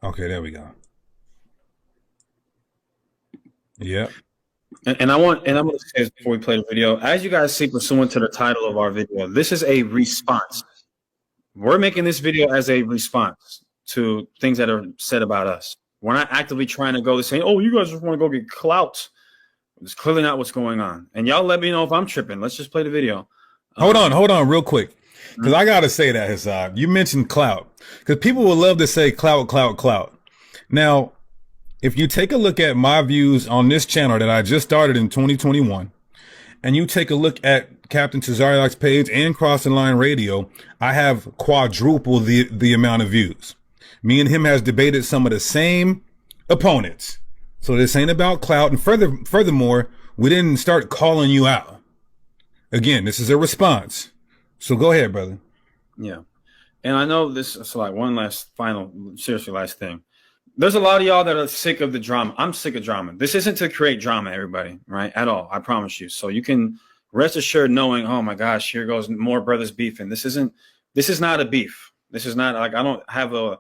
Okay, there we go. Yep. And I'm going to say this before we play the video. As you guys see, pursuant to the title of our video, this is a response. We're making this video as a response to things that are said about us. We're not actively trying to go to saying, oh, you guys just want to go get clout. It's clearly not what's going on. And y'all let me know if I'm tripping. Let's just play the video. Hold on real quick. Because I got to say that, HASAD. You mentioned clout. Because people will love to say clout, clout, clout. Now, if you take a look at my views on this channel that I just started in 2021, and you take a look at Captain Tazaryach's page and Crossing Line Radio, I have quadrupled the amount of views. Me and him has debated some of the same opponents. So this ain't about clout. And furthermore, we didn't start calling you out. Again, this is a response. So go ahead, brother. Yeah. And I know this is like one last seriously last thing. There's a lot of y'all that are sick of the drama. I'm sick of drama. This isn't to create drama, everybody, right? At all. I promise you. So you can rest assured knowing, oh my gosh, here goes more brothers beefing. This is not a beef. This is not like, I don't have a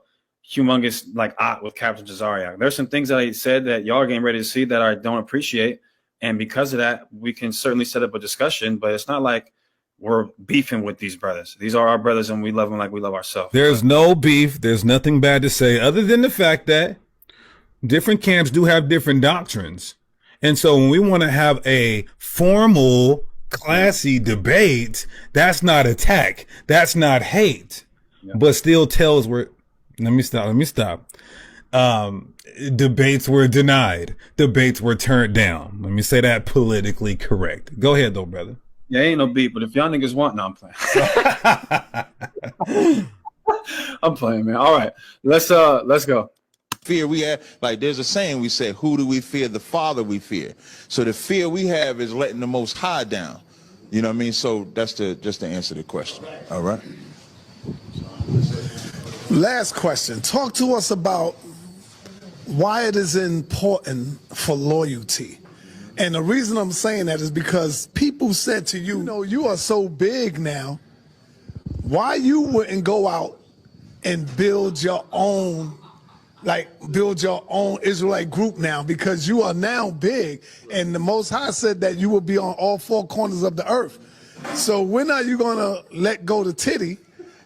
humongous like with Captain Tazaryach. There's some things that I said that y'all are getting ready to see that I don't appreciate. And because of that, we can certainly set up a discussion, but it's not like we're beefing with these brothers. These are our brothers and we love them like we love ourselves. There's no beef. There's nothing bad to say other than the fact that different camps do have different doctrines. And so when we want to have a formal, classy debate, that's not attack. That's not hate, but still tells where, let me stop. Debates were denied. Debates were turned down. Let me say that politically correct. Go ahead though, brother. Yeah, ain't no beat, but if y'all niggas want, no, I'm playing. I'm playing, man. All right, let's go. Fear we have, like there's a saying we say, who do we fear? The Father we fear. So the fear we have is letting the Most High down. You know what I mean? So that's just to answer the question. All right. Last question. Talk to us about why it is important for loyalty. And the reason I'm saying that is because people said to you, you are so big now, why you wouldn't go out and build your own Israelite group now, because you are now big and the Most High said that you will be on all four corners of the earth. So when are you going to let go the titty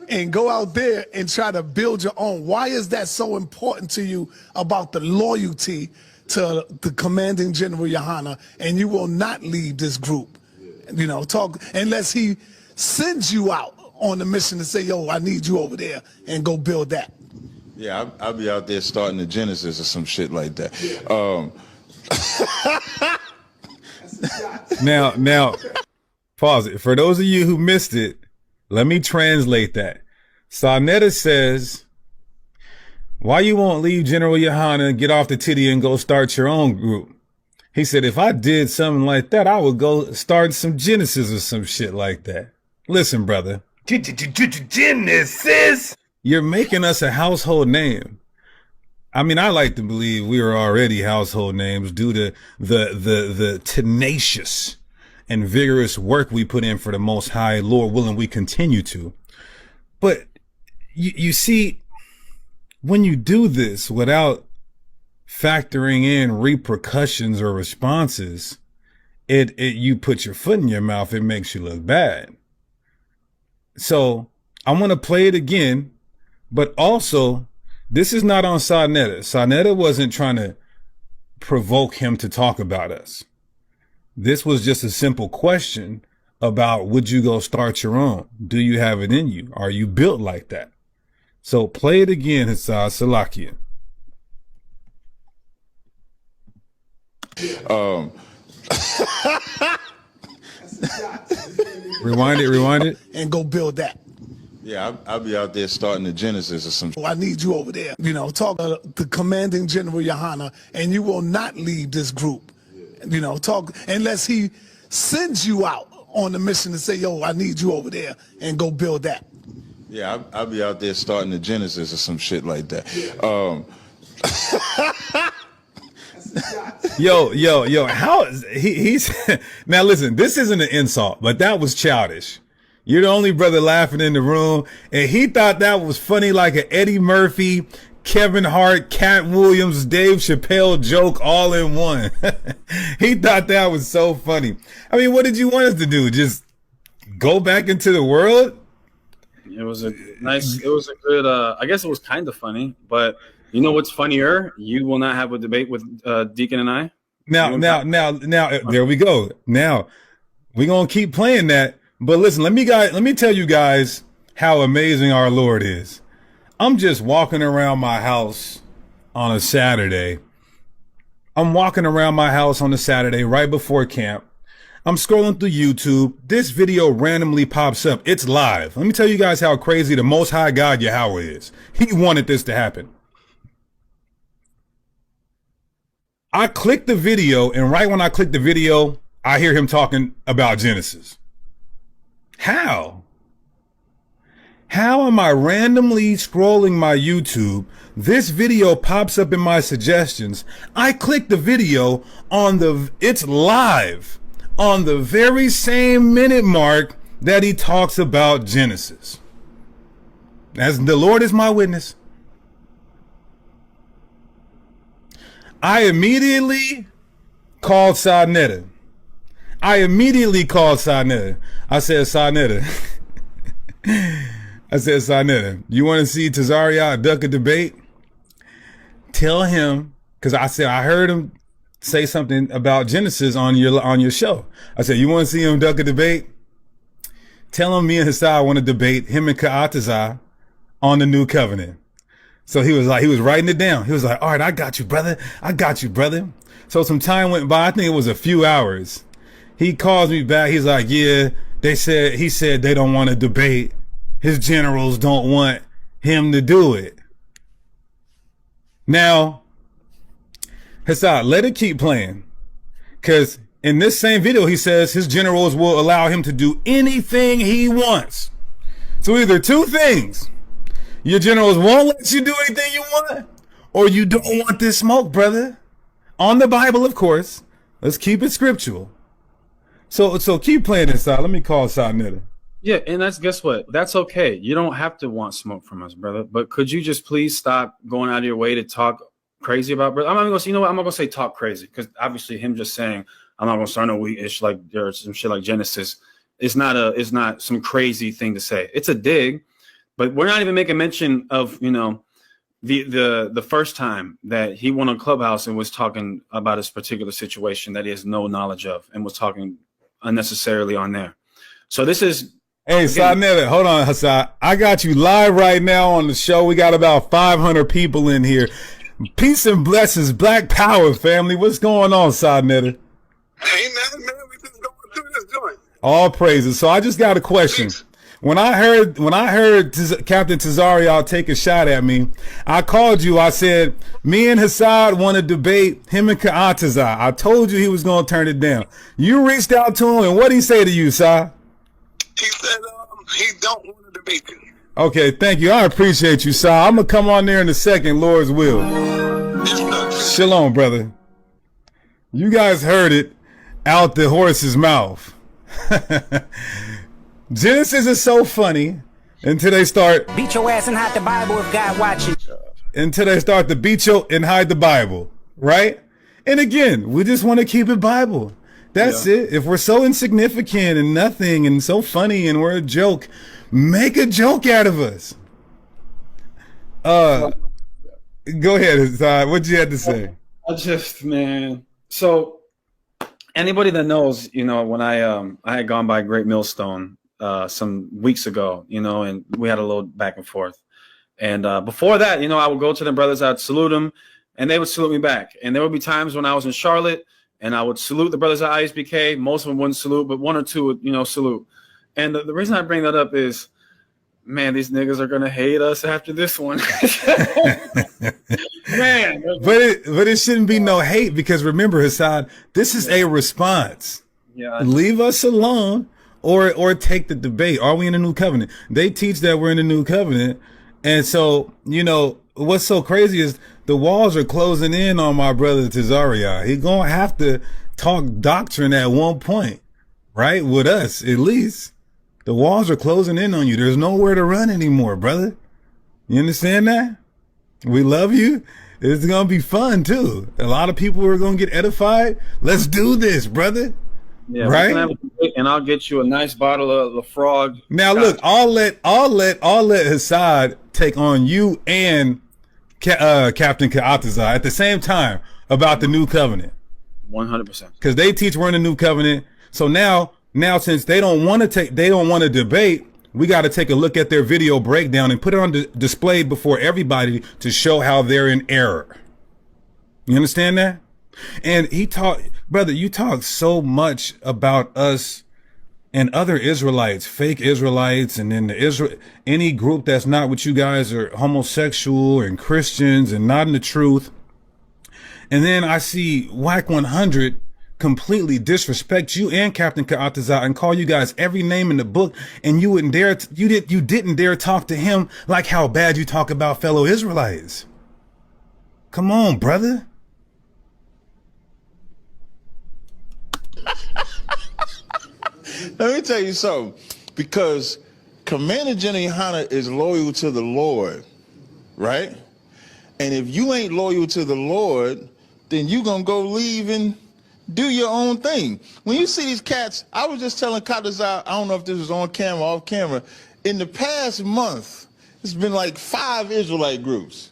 and go out there and try to build your own? Why is that so important to you about the loyalty to the commanding general Yohana, and you will not leave this group, talk unless he sends you out on the mission to say, yo, I need you over there and go build that. Yeah, I'll be out there starting the Genesis or some shit like that. Now, pause it. For those of you who missed it, let me translate that. Sarnetta says, why you won't leave General Yohana, get off the titty and go start your own group? He said, if I did something like that, I would go start some Genesis or some shit like that. Listen, brother. Genesis! You're making us a household name. I mean, I like to believe we are already household names due to the tenacious and vigorous work we put in for the Most High. Lord willing, we continue to. But you see, when you do this without factoring in repercussions or responses, you put your foot in your mouth, it makes you look bad. So I'm going to play it again, but also this is not on Sarnetta. Sarnetta wasn't trying to provoke him to talk about us. This was just a simple question about, would you go start your own? Do you have it in you? Are you built like that? So play it again, HASAD. Salakia. Rewind it. And go build that. Yeah, I'll be out there starting the Genesis or some. I need you over there. Talk to the commanding general Yohana, and you will not leave this group. Talk unless he sends you out on the mission to say, yo, I need you over there and go build that. Yeah, I'll be out there starting the Genesis or some shit like that. Yo, how is he's now listen, this isn't an insult, but that was childish. You're the only brother laughing in the room, and he thought that was funny like an Eddie Murphy Kevin Hart, Cat Williams, Dave Chappelle joke all in one. He thought that was so funny. I mean, what did you want us to do? Just go back into the world? It was a good, I guess it was kind of funny, but you know what's funnier? You will not have a debate with Deacon and I. Now, there we go. Now, we're going to keep playing that. But listen, let me tell you guys how amazing our Lord is. I'm just walking around my house on a Saturday. Right before camp. I'm scrolling through YouTube. This video randomly pops up. It's live. Let me tell you guys how crazy the Most High God Yahweh is. He wanted this to happen. I click the video, and right when I click the video, I hear him talking about Genesis. How? How am I randomly scrolling my YouTube? This video pops up in my suggestions. I click the video it's live on the very same minute mark that he talks about Genesis. As the Lord is my witness. I immediately called Sadnetta. I said, Sadnetta, you want to see Tazaryach duck a debate? Tell him, because I heard him say something about Genesis on your show. I said, you want to see him duck a debate? Tell him me and HASAD want to debate him and HAKAH on the new covenant. So he was writing it down. He was like, all right, I got you, brother. So some time went by. I think it was a few hours. He calls me back. He's like, yeah, he said they don't want to debate. His generals don't want him to do it. Now, HASAD, let it keep playing. Because in this same video, he says his generals will allow him to do anything he wants. So either two things. Your generals won't let you do anything you want, or you don't want this smoke, brother. On the Bible, of course. Let's keep it scriptural. So keep playing this out. Let me call Sadnetta. Yeah, and guess what? That's okay. You don't have to want smoke from us, brother. But could you just please stop going out of your way to talk crazy about brother? I'm not gonna say, you know what? I'm not gonna say talk crazy, because obviously him just saying I'm not gonna start no weak-ish like there's some shit like Genesis. It's not some crazy thing to say. It's a dig. But we're not even making mention of, the first time that he went on Clubhouse and was talking about his particular situation that he has no knowledge of and was talking unnecessarily on there. So this is... Hey, Sadnetta, hold on, HASAD. I got you live right now on the show. We got about 500 people in here. Peace and blessings, Black Power family. What's going on, Sadnetta? Hey, man, we just going through this joint. All praises. So I just got a question. Thanks. When I heard Captain Tazaryach take a shot at me, I called you. I said, me and HASAD want to debate him and HAKAH. I told you he was going to turn it down. You reached out to him, and what did he say to you, Sa? He said he don't want to debate you. Okay, thank you. I appreciate you, Sa. I'm going to come on there in a second, Lord's will. Shalom, brother. You guys heard it out the horse's mouth. Genesis is so funny until they start beat your ass and hide the Bible if God watching. Until they start to beat you and hide the Bible, right? And again, we just want to keep it Bible. That's it. If we're so insignificant and nothing and so funny and we're a joke, make a joke out of us. Go ahead, Hassan. What you had to say? Man. So anybody that knows, when I had gone by Great Millstone some weeks ago, and we had a little back and forth. And before that, I would go to the brothers, I'd salute them, and they would salute me back. And there would be times when I was in Charlotte, and I would salute the brothers at ISBK. Most of them wouldn't salute, but one or two would, salute. And the reason I bring that up is, man, these niggas are gonna hate us after this one. Man, but it shouldn't be no hate, because remember, HASAD, this is a response. Yeah, leave us alone. Or take the debate. Are we in the new covenant? They teach that we're in the new covenant. And so, what's so crazy is the walls are closing in on my brother Tazaryach. He's going to have to talk doctrine at one point, right? With us, at least. The walls are closing in on you. There's nowhere to run anymore, brother. You understand that? We love you. It's going to be fun too. A lot of people are going to get edified. Let's do this, brother. Yeah, right. We can have a debate, and I'll get you a nice bottle of LaFrog. Now look, I'll let HASAD take on you and Captain Tazaryach at the same time about the new covenant. 100%. Because they teach we're in the new covenant. So now since they don't want to debate, we got to take a look at their video breakdown and put it on display before everybody to show how they're in error. You understand that? And brother, you talk so much about us and other Israelites, fake Israelites, and then any group that's not what you guys are, homosexual and Christians and not in the truth. And then I see WAC 100 completely disrespect you and Captain Tazaryach and call you guys every name in the book, and you didn't dare talk to him like how bad you talk about fellow Israelites. Come on, brother. Let me tell you something, because Commander General Yohana is loyal to the Lord, right? And if you ain't loyal to the Lord, then you gonna go leave and do your own thing. When you see these cats, I was just telling Tazaryach, I don't know if this was on camera, off camera, in the past month, it's been like 5 Israelite groups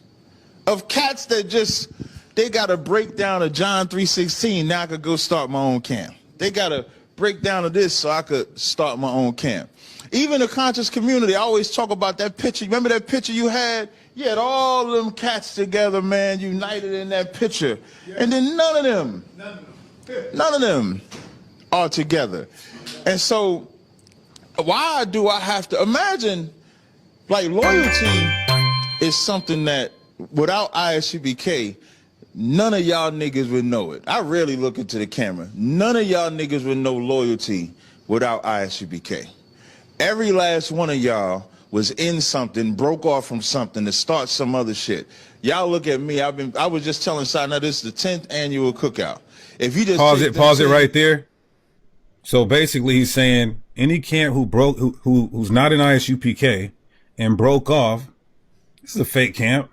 of cats that they got a breakdown of John 3:16, now I could go start my own camp. They got a breakdown of this so I could start my own camp. Even the conscious community, I always talk about that picture. Remember that picture you had? You had all of them cats together, man, united in that picture. And then none of them are together. And so why do I have to imagine, like, loyalty is something that without ISUBK, none of y'all niggas would know it. I rarely look into the camera. None of y'all niggas would know loyalty without ISUBK. Every last one of y'all was in something, broke off from something to start some other shit. Y'all look at me. I was just telling Side, now this is the 10th annual cookout. If you just pause it right there. So basically he's saying any camp who's not in ISUPK and broke off, this is a fake camp.